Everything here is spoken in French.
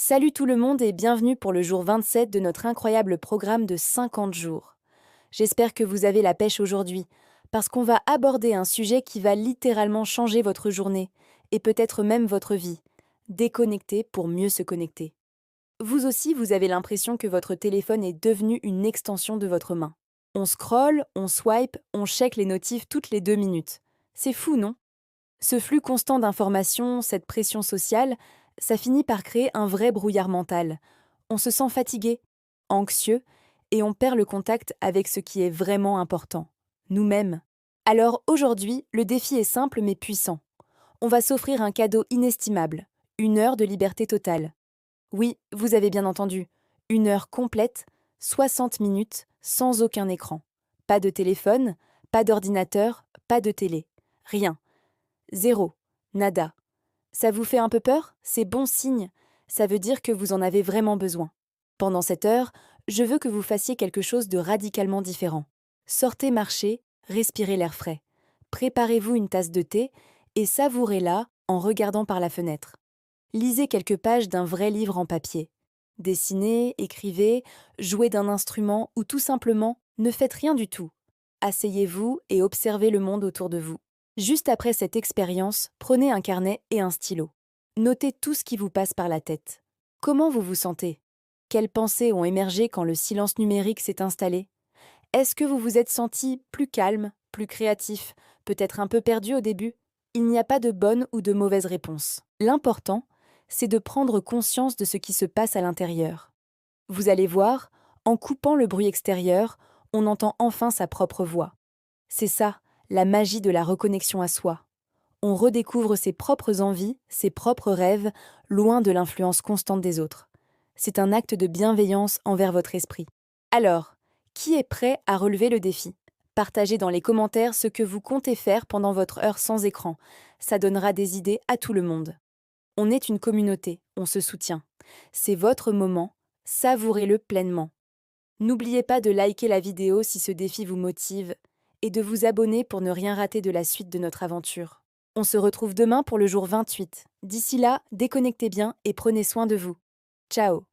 Salut tout le monde et bienvenue pour le jour 27 de notre incroyable programme de 50 jours. J'espère que vous avez la pêche aujourd'hui, parce qu'on va aborder un sujet qui va littéralement changer votre journée, et peut-être même votre vie. Déconnecter pour mieux se connecter. Vous aussi, vous avez l'impression que votre téléphone est devenu une extension de votre main. On scrolle, on swipe, on check les notifs toutes les 2 minutes. C'est fou, non? Ce flux constant d'informations, cette pression sociale, ça finit par créer un vrai brouillard mental. On se sent fatigué, anxieux, et on perd le contact avec ce qui est vraiment important, nous-mêmes. Alors aujourd'hui, le défi est simple mais puissant. On va s'offrir un cadeau inestimable, 1 heure de liberté totale. Oui, vous avez bien entendu, 1 heure complète, 60 minutes, sans aucun écran. Pas de téléphone, pas d'ordinateur, pas de télé. Rien. Zéro. Nada. Ça vous fait un peu peur? C'est bon signe. Ça veut dire que vous en avez vraiment besoin. Pendant cette heure, je veux que vous fassiez quelque chose de radicalement différent. Sortez marcher, respirez l'air frais. Préparez-vous une tasse de thé et savourez-la en regardant par la fenêtre. Lisez quelques pages d'un vrai livre en papier. Dessinez, écrivez, jouez d'un instrument ou tout simplement ne faites rien du tout. Asseyez-vous et observez le monde autour de vous. Juste après cette expérience, prenez un carnet et un stylo. Notez tout ce qui vous passe par la tête. Comment vous vous sentez? Quelles pensées ont émergé quand le silence numérique s'est installé? Est-ce que vous vous êtes senti plus calme, plus créatif, peut-être un peu perdu au début? Il n'y a pas de bonne ou de mauvaise réponse. L'important, c'est de prendre conscience de ce qui se passe à l'intérieur. Vous allez voir, en coupant le bruit extérieur, on entend enfin sa propre voix. C'est ça, la magie de la reconnexion à soi. On redécouvre ses propres envies, ses propres rêves, loin de l'influence constante des autres. C'est un acte de bienveillance envers votre esprit. Alors, qui est prêt à relever le défi? Partagez dans les commentaires ce que vous comptez faire pendant votre heure sans écran. Ça donnera des idées à tout le monde. On est une communauté, on se soutient. C'est votre moment, savourez-le pleinement. N'oubliez pas de liker la vidéo si ce défi vous motive et de vous abonner pour ne rien rater de la suite de notre aventure. On se retrouve demain pour le jour 28. D'ici là, déconnectez bien et prenez soin de vous. Ciao!